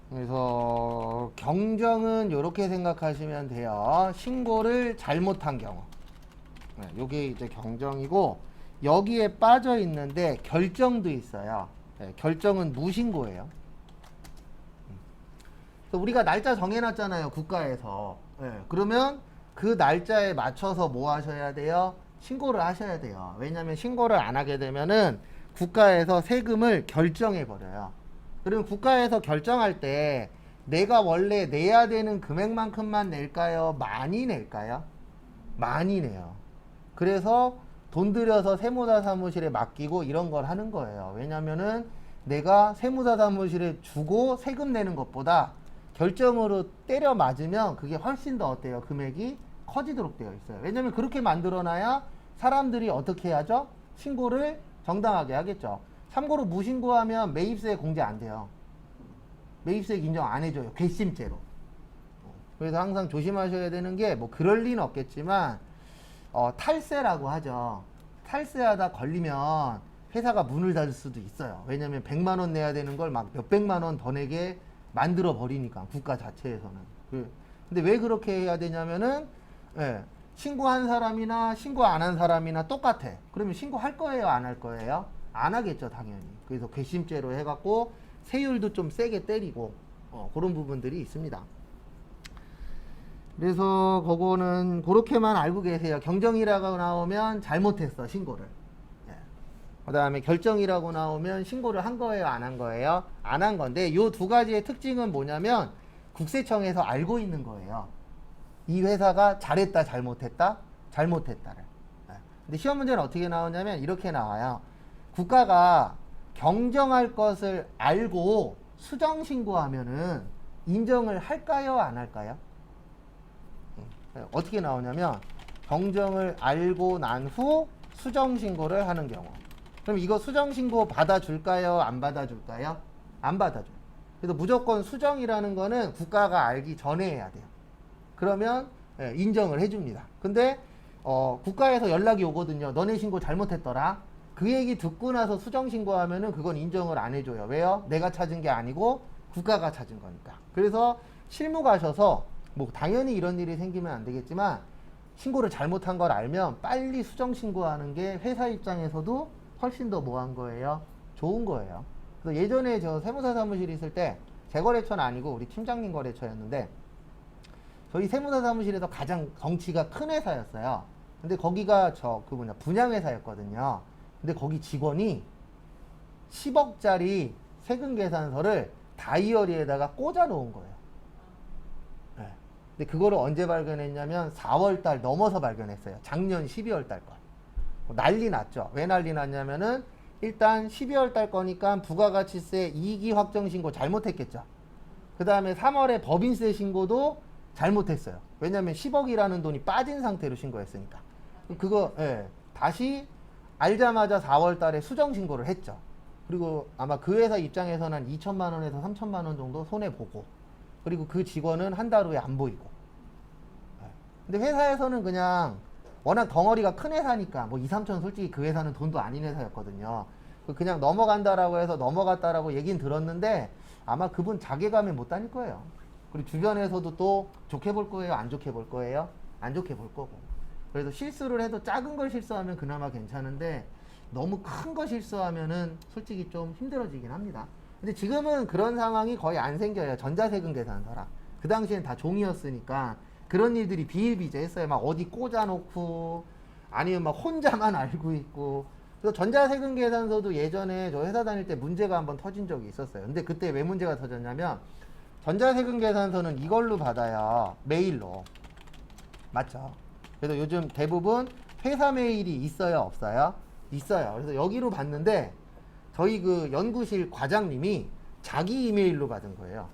그래서 경정은 이렇게 생각하시면 돼요. 신고를 잘못한 경우. 요게 이제 경정이고 여기에 빠져 있는데 결정도 있어요. 결정은 무신고예요. 우리가 날짜 정해놨잖아요. 국가에서. 그러면 그 날짜에 맞춰서 뭐 하셔야 돼요? 신고를 하셔야 돼요. 왜냐하면 신고를 안 하게 되면은 국가에서 세금을 결정해 버려요. 그러면 국가에서 결정할 때 내가 원래 내야 되는 금액만큼만 낼까요? 많이 낼까요? 많이 내요. 그래서 돈 들여서 세무사 사무실에 맡기고 이런 걸 하는 거예요. 왜냐면은 내가 세무사 사무실에 주고 세금 내는 것보다 결정으로 때려 맞으면 그게 훨씬 더 어때요? 금액이 커지도록 되어 있어요. 왜냐면 그렇게 만들어놔야 사람들이 어떻게 하죠? 신고를 정당하게 하겠죠. 참고로 무신고하면 매입세 공제 안 돼요. 매입세 인정 안 해줘요. 괘씸죄로. 그래서 항상 조심하셔야 되는 게 뭐 그럴 리는 없겠지만 탈세라고 하죠. 탈세하다 걸리면 회사가 문을 닫을 수도 있어요. 왜냐면 100만 원 내야 되는 걸 막 몇백만 원 더 내게 만들어 버리니까 국가 자체에서는. 근데 왜 그렇게 해야 되냐면은 신고한 사람이나 신고 안 한 사람이나 똑같아. 그러면 신고할 거예요, 안 할 거예요? 안 하겠죠, 당연히. 그래서 괘씸죄로 해갖고 세율도 좀 세게 때리고 그런 부분들이 있습니다. 그래서 그거는 그렇게만 알고 계세요. 경정이라고 나오면 잘못했어, 신고를. 그 다음에 결정이라고 나오면 신고를 한 거예요, 안 한 거예요? 안 한 건데 이 두 가지의 특징은 뭐냐면 국세청에서 알고 있는 거예요. 이 회사가 잘했다, 잘못했다, 잘못했다를. 네. 근데 시험 문제는 어떻게 나오냐면 이렇게 나와요. 국가가 경정할 것을 알고 수정 신고하면은 인정을 할까요, 안 할까요? 어떻게 나오냐면 경정을 알고 난 후 수정 신고를 하는 경우. 그럼 이거 수정 신고 받아줄까요, 안 받아줄까요? 안 받아줘요. 그래서 무조건 수정이라는 거는 국가가 알기 전에 해야 돼요. 그러면 인정을 해줍니다. 근데 국가에서 연락이 오거든요. 너네 신고 잘못했더라. 그 얘기 듣고 나서 수정 신고하면은 그건 인정을 안 해줘요. 왜요? 내가 찾은 게 아니고 국가가 찾은 거니까. 그래서 실무 가셔서 뭐 당연히 이런 일이 생기면 안 되겠지만 신고를 잘못한 걸 알면 빨리 수정 신고하는 게 회사 입장에서도 훨씬 더 뭐한 거예요? 좋은 거예요. 그래서 예전에 저 세무사 사무실 있을 때 제 거래처는 아니고 우리 팀장님 거래처였는데 저희 세무사 사무실에서 가장 덩치가 큰 회사였어요. 근데 거기가 분양 회사였거든요. 근데 거기 직원이 10억짜리 세금 계산서를 다이어리에다가 꽂아 놓은 거예요. 네. 근데 그거를 언제 발견했냐면 4월 달 넘어서 발견했어요. 작년 12월 달 거. 난리 났죠. 왜 난리 났냐면은 일단 12월 달 거니까 부가가치세 이기 확정 신고 잘못했겠죠. 그 다음에 3월에 법인세 신고도 잘못했어요. 왜냐면 10억이라는 돈이 빠진 상태로 신고했으니까. 그거 다시 알자마자 4월 달에 수정 신고를 했죠. 그리고 아마 그 회사 입장에서는 한 2천만 원에서 3천만 원 정도 손해 보고, 그리고 그 직원은 한 달 후에 안 보이고. 근데 회사에서는 그냥 워낙 덩어리가 큰 회사니까 뭐 2, 3천 솔직히 그 회사는 돈도 아닌 회사였거든요. 그냥 넘어간다라고 해서 넘어갔다라고 얘기는 들었는데 아마 그분 자괴감에 못 다닐 거예요. 그리고 주변에서도 또 좋게 볼 거예요, 안 좋게 볼 거예요? 안 좋게 볼 거고. 그래서 실수를 해도 작은 걸 실수하면 그나마 괜찮은데 너무 큰 거 실수하면은 솔직히 좀 힘들어지긴 합니다. 근데 지금은 그런 상황이 거의 안 생겨요. 전자세금 계산서라. 그 당시엔 다 종이였으니까 그런 일들이 비일비재했어요. 막 어디 꽂아놓고 아니면 막 혼자만 알고 있고. 그래서 전자세금 계산서도 예전에 저 회사 다닐 때 문제가 한번 터진 적이 있었어요. 근데 그때 왜 문제가 터졌냐면 전자세금 계산서는 이걸로 받아요. 메일로. 맞죠? 그래서 요즘 대부분 회사 메일이 있어요, 없어요? 있어요. 그래서 여기로 받는데 저희 그 연구실 과장님이 자기 이메일로 받은 거예요.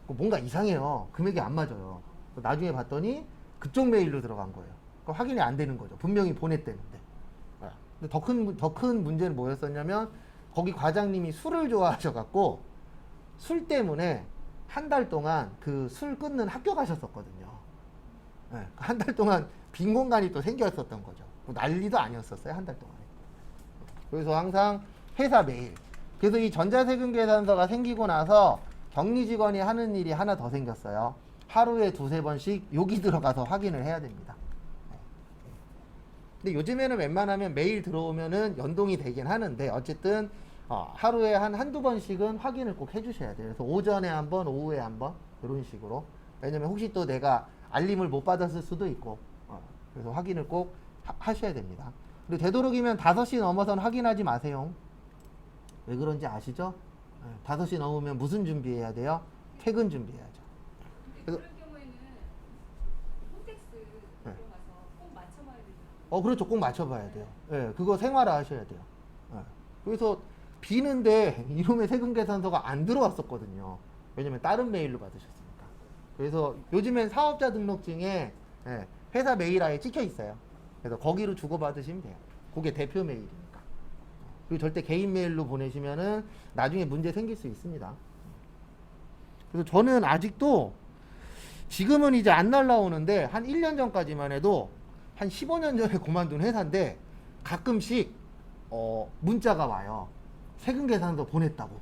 뭔가 이상해요. 금액이 안 맞아요. 나중에 봤더니 그쪽 메일로 들어간 거예요. 확인이 안 되는 거죠. 분명히 보냈대는데. 근데 더 큰 문제는 뭐였었냐면 거기 과장님이 술을 좋아하셔갖고 술 때문에 한 달 동안 그 술 끊는 학교 가셨었거든요. 한 달 동안 빈 공간이 또 생겼었던 거죠. 난리도 아니었었어요, 한 달 동안에. 그래서 항상 회사 메일. 그래서 이 전자세금 계산서가 생기고 나서 격리 직원이 하는 일이 하나 더 생겼어요. 하루에 2-3번씩 여기 들어가서 확인을 해야 됩니다. 근데 요즘에는 웬만하면 메일 들어오면은 연동이 되긴 하는데 어쨌든 하루에 한두 번씩은 확인을 꼭 해주셔야 돼요. 그래서 오전에 한 번, 오후에 한 번 이런 식으로. 왜냐면 혹시 또 내가 알림을 못 받았을 수도 있고 그래서 확인을 꼭 하셔야 됩니다. 그리고 되도록이면 5시 넘어서는 확인하지 마세요. 왜 그런지 아시죠? 5시 넘으면 무슨 준비해야 돼요? 퇴근 준비해야죠. 그럴 경우에는 홈택스 들어가서 꼭 맞춰봐야 되죠. 그렇죠. 꼭 맞춰봐야 돼요. 그거 생활화 하셔야 돼요. 그래서 비는데 이놈의 세금 계산서가 안 들어왔었거든요. 왜냐면 다른 메일로 받으셨으니까. 그래서 요즘엔 사업자 등록증에 회사 메일 아예 찍혀 있어요. 그래서 거기로 주고받으시면 돼요. 그게 대표 메일이니까. 그리고 절대 개인 메일로 보내시면은 나중에 문제 생길 수 있습니다. 그래서 저는 아직도 지금은 이제 안 날라오는데 한 1년 전까지만 해도 한 15년 전에 그만둔 회사인데 가끔씩 문자가 와요. 세금 계산서 보냈다고.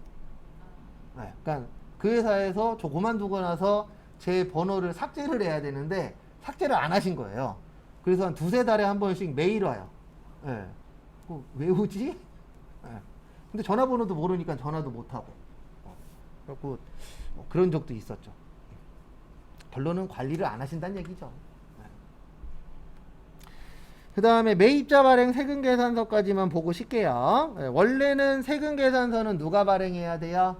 그러니까 그 회사에서 저 그만두고 나서 제 번호를 삭제를 해야 되는데 삭제를 안 하신 거예요. 그래서 한 2-3달에 한 번씩 메일 와요. 왜 오지? 근데 전화번호도 모르니까 전화도 못하고. 그래갖고 그런 적도 있었죠. 결론은 관리를 안 하신다는 얘기죠. 그 다음에 매입자 발행 세금 계산서까지만 보고 쉴게요. 예, 원래는 세금 계산서는 누가 발행해야 돼요?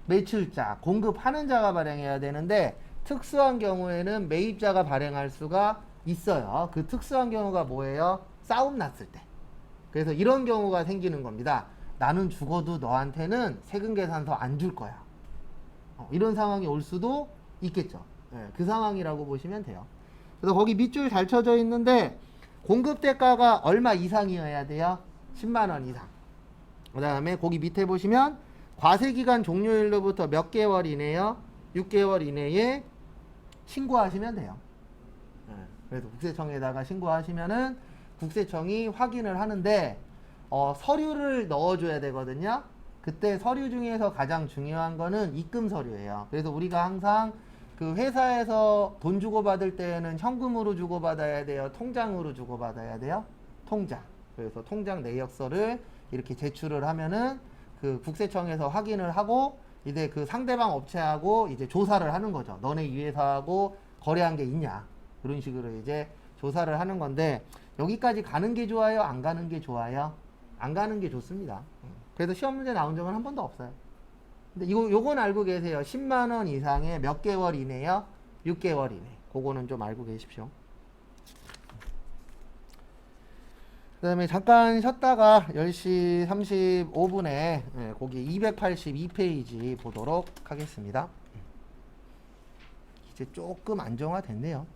매출자, 공급하는 자가 발행해야 되는데 특수한 경우에는 매입자가 발행할 수가 있어요. 그 특수한 경우가 뭐예요? 싸움 났을 때. 그래서 이런 경우가 생기는 겁니다. 나는 죽어도 너한테는 세금 계산서 안 줄 거야. 이런 상황이 올 수도 있겠죠. 예, 그 상황이라고 보시면 돼요. 그래서 거기 밑줄 잘 쳐져 있는데 공급 대가가 얼마 이상이어야 돼요? 10만 원 이상. 그 다음에 거기 밑에 보시면 과세기간 종료일로부터 몇 개월 이내요? 6개월 이내에 신고하시면 돼요. 예, 그래서 국세청에다가 신고하시면은 국세청이 확인을 하는데 서류를 넣어줘야 되거든요. 그때 서류 중에서 가장 중요한 거는 입금 서류예요. 그래서 우리가 항상 그 회사에서 돈 주고받을 때에는 현금으로 주고받아야 돼요? 통장으로 주고받아야 돼요? 통장. 그래서 통장 내역서를 이렇게 제출을 하면은 그 국세청에서 확인을 하고 이제 그 상대방 업체하고 이제 조사를 하는 거죠. 너네 이 회사하고 거래한 게 있냐. 그런 식으로 이제 조사를 하는 건데 여기까지 가는 게 좋아요? 안 가는 게 좋아요? 안 가는 게 좋습니다. 그래서 시험 문제 나온 적은 한 번도 없어요. 근데 요건 알고 계세요. 10만 원 이상의 몇 개월 이내요? 6개월 이내. 그거는 좀 알고 계십시오. 그 다음에 잠깐 쉬었다가 10시 35분에 거기 282페이지 보도록 하겠습니다. 이제 조금 안정화됐네요.